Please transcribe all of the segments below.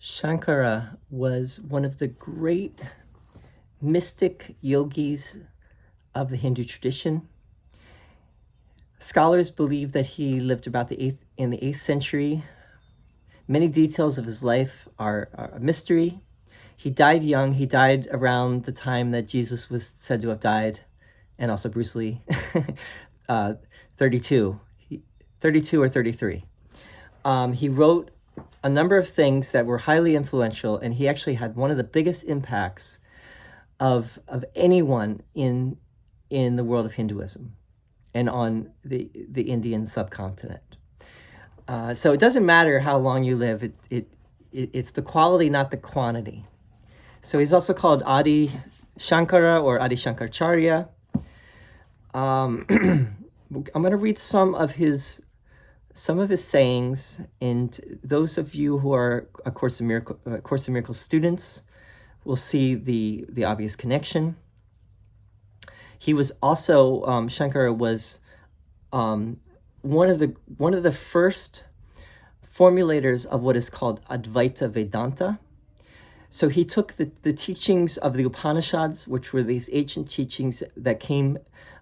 Shankara was one of the great mystic yogis of the Hindu tradition. Scholars believe that he lived about in the 8th century. Many details of his life are a mystery. He died young. He died around the time that Jesus was said to have died, and also Bruce Lee, 32, 32 or 33. He wrote a number of things that were highly influential, and he actually had one of the biggest impacts of anyone in the world of Hinduism and on the Indian subcontinent. So it doesn't matter how long you live, it's the quality, not the quantity. So he's also called Adi Shankara or Adi Shankaracharya. I'm going to read some of his sayings, and those of you who are a Course in Miracles students will see the obvious connection. He was also Shankara was one of the first formulators of what is called Advaita Vedanta. So he took the teachings of the Upanishads, which were these ancient teachings that came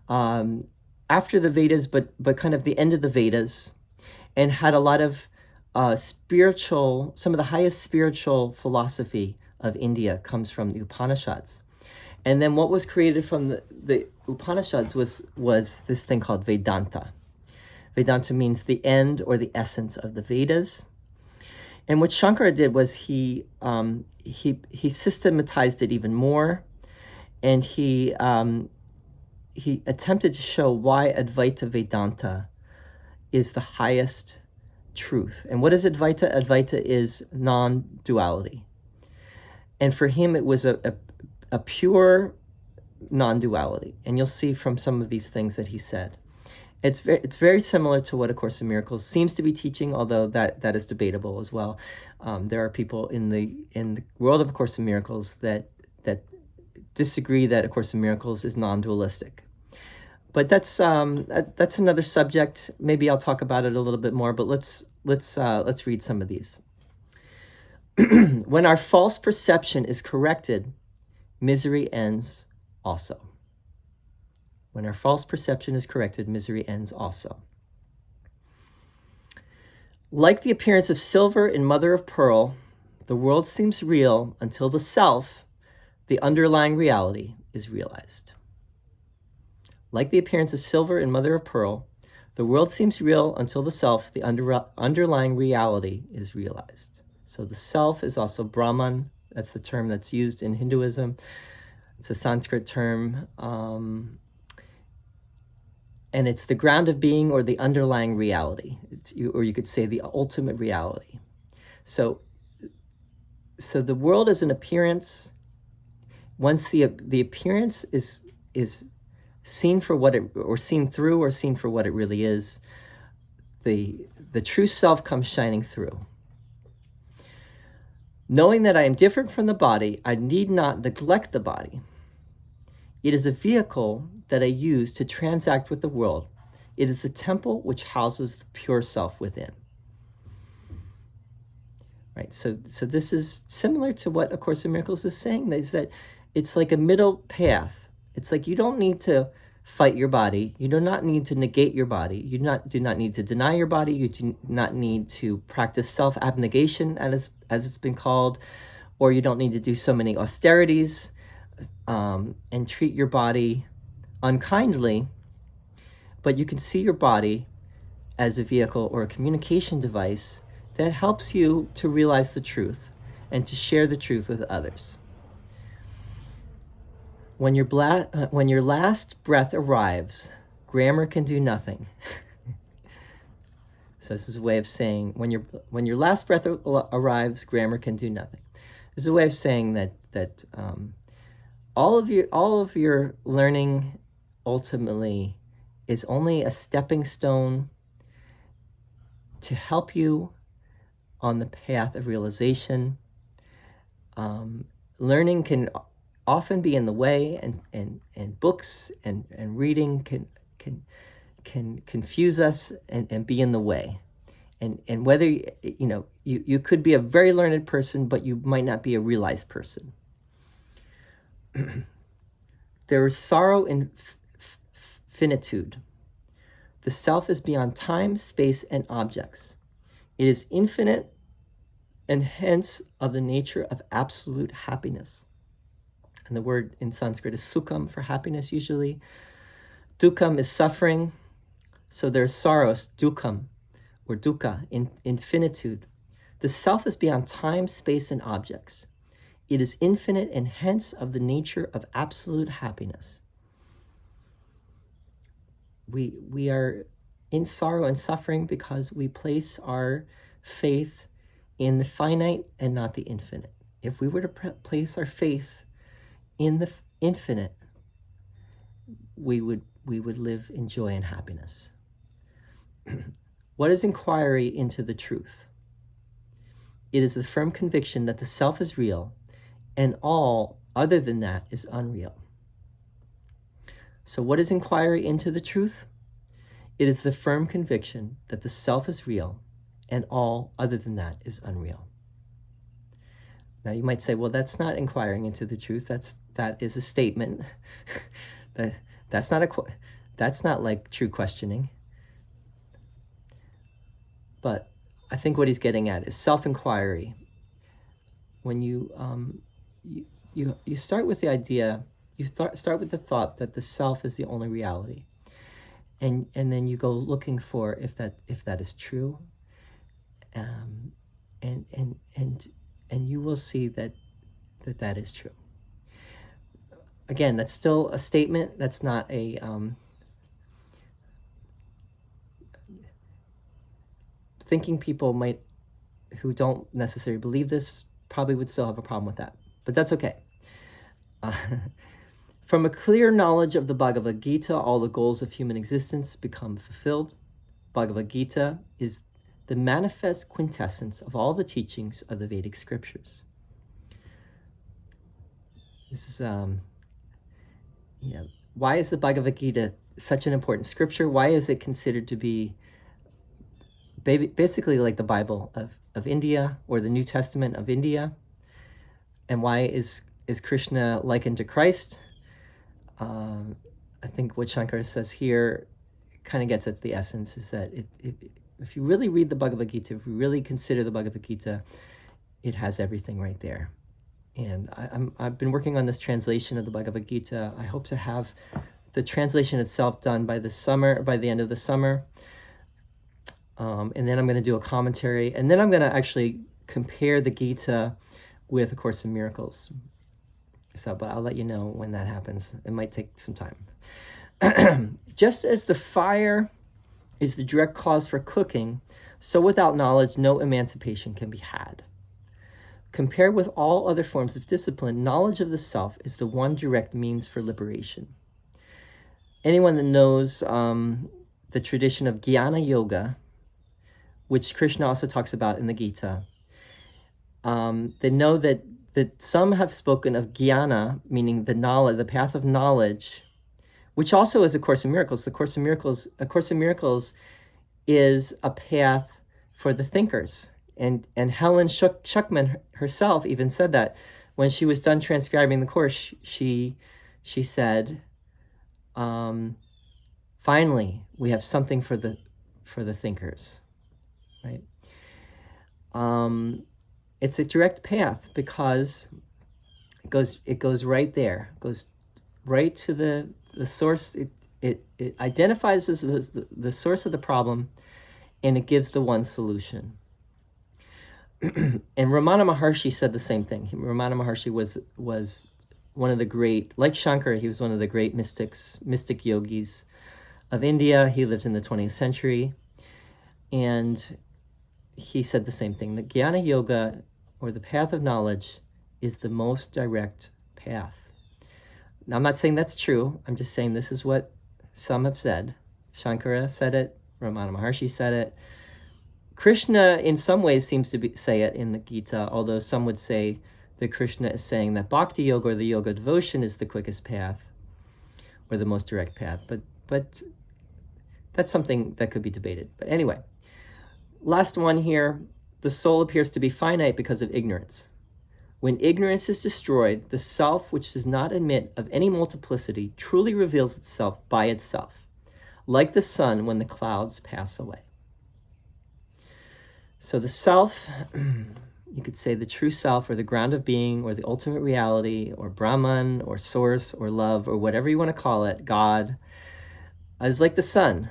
after the Vedas, but kind of the end of the Vedas, and had a lot of some of the highest spiritual philosophy of India comes from the Upanishads. And then what was created from the Upanishads was this thing called Vedanta. Vedanta means the end or the essence of the Vedas. And what Shankara did was he systematized it even more, and he attempted to show why Advaita Vedanta is the highest truth. And what is Advaita? Advaita is non-duality. And for him, it was a pure non-duality. And you'll see from some of these things that he said. It's very similar to what A Course in Miracles seems to be teaching, although that is debatable as well. There are people in the world of A Course in Miracles that disagree that A Course in Miracles is non-dualistic. But that's another subject. Maybe I'll talk about it a little bit more. But let's read some of these. When our false perception is corrected, misery ends also. When our false perception is corrected, misery ends also. Like the appearance of silver in mother of pearl, the world seems real until the self, the underlying reality, is realized. Like the appearance of silver in mother of pearl, the world seems real until the self, the underlying reality, is realized. So the self is also Brahman. That's the term that's used in Hinduism. It's a Sanskrit term. And it's the ground of being or the underlying reality, or you could say the ultimate reality. So the world is an appearance. Once the appearance is seen for what it, or seen through, or seen for what it really is, the true self comes shining through. Knowing that I am different from the body, I need not neglect the body. It is a vehicle that I use to transact with the world. It is the temple which houses the pure self within. Right, so this is similar to what A Course in Miracles is saying, is that it's like a middle path. It's like you don't need to fight your body. You do not need to negate your body. You do not need to deny your body. You do not need to practice self-abnegation, as it's been called, or you don't need to do so many austerities and treat your body unkindly, but you can see your body as a vehicle or a communication device that helps you to realize the truth and to share the truth with others. When your last breath arrives, grammar can do nothing. So this is a way of saying when your last breath arrives, grammar can do nothing. This is a way of saying that all of your learning ultimately is only a stepping stone to help you on the path of realization. Learning can often be in the way, and books and reading can confuse us and be in the way. And whether, you could be a very learned person, but you might not be a realized person. There is sorrow in finitude. The self is beyond time, space, and objects. It is infinite and hence of the nature of absolute happiness. And the word in Sanskrit is sukham for happiness usually. Dukkham is suffering. So there's sorrows, dukkam, or dukkha, in infinitude. The self is beyond time, space, and objects. It is infinite and hence of the nature of absolute happiness. We are in sorrow and suffering because we place our faith in the finite and not the infinite. If we were to place our faith in the infinite, we would live in joy and happiness. What is inquiry into the truth? It is the firm conviction that the self is real and all other than that is unreal. So what is inquiry into the truth? It is the firm conviction that the self is real and all other than that is unreal. Now you might say, well, that's not inquiring into the truth. That is a statement. That's not like true questioning. But I think what he's getting at is self-inquiry. When you start with the idea, start with the thought that the self is the only reality, and then you go looking for if that is true, and you will see that is true. Again, that's still a statement. That's not a thinking people who don't necessarily believe this probably would still have a problem with that, but that's okay. From a clear knowledge of the Bhagavad Gita, all the goals of human existence become fulfilled. Bhagavad Gita is the manifest quintessence of all the teachings of the Vedic scriptures. This is, why is the Bhagavad Gita such an important scripture? Why is it considered to be basically like the Bible of India, or the New Testament of India? And why is Krishna likened to Christ? I think what Shankara says here kind of gets at the essence, is that if you really read the Bhagavad Gita, if you really consider the Bhagavad Gita, it has everything right there. And I've been working on this translation of the Bhagavad Gita. I hope to have the translation itself done by the end of the summer. And then I'm going to do a commentary, and then I'm going to actually compare the Gita with A Course in Miracles. So, but I'll let you know when that happens. It might take some time. Just as the fire is the direct cause for cooking, so without knowledge, no emancipation can be had. Compared with all other forms of discipline, knowledge of the self is the one direct means for liberation. Anyone that knows the tradition of Jnana Yoga, which Krishna also talks about in the Gita, they know that some have spoken of jnana, meaning the knowledge, the path of knowledge, which also is A Course in Miracles. A Course in Miracles is a path for the thinkers. And Helen Schuckman herself even said that when she was done transcribing the course, she said, finally, we have something for the thinkers, right? It's a direct path because it goes right there. It goes right to the source. It identifies as the source of the problem, and it gives the one solution. And Ramana Maharshi said the same thing. Ramana Maharshi was one of the great, like Shankara, he was one of the great mystic yogis of India. He lived in the 20th century. And he said the same thing, that Jnana Yoga, or the path of knowledge, is the most direct path. Now, I'm not saying that's true. I'm just saying this is what some have said. Shankara said it. Ramana Maharshi said it. Krishna, in some ways, seems to say it in the Gita, although some would say that Krishna is saying that Bhakti Yoga, or the yoga of devotion, is the quickest path, or the most direct path. But that's something that could be debated. But anyway, last one here. The soul appears to be finite because of ignorance. When ignorance is destroyed, the self, which does not admit of any multiplicity, truly reveals itself by itself, like the sun when the clouds pass away. So the self, you could say the true self, or the ground of being, or the ultimate reality, or Brahman, or source, or love, or whatever you want to call it, God, is like the sun,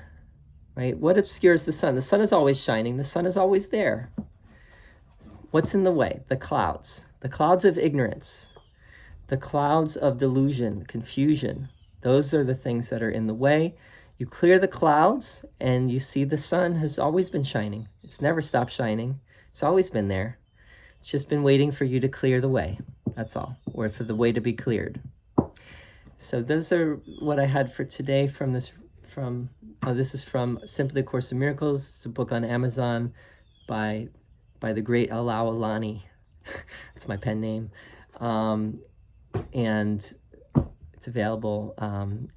right? What obscures the sun? The sun is always shining. The sun is always there. What's in the way? The clouds of ignorance, the clouds of delusion, confusion. Those are the things that are in the way. You clear the clouds and you see the sun has always been shining. It's never stopped shining. It's always been there. It's just been waiting for you to clear the way. That's all, or for the way to be cleared. So those are what I had for today from this is from Simply A Course in Miracles. It's a book on Amazon by the great Alao Alani. That's my pen name. And it's available.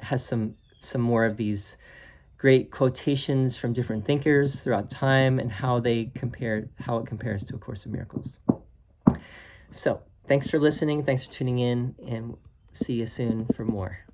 Has some more of these great quotations from different thinkers throughout time and how it compares to A Course in Miracles. So thanks for listening. Thanks for tuning in, and see you soon for more.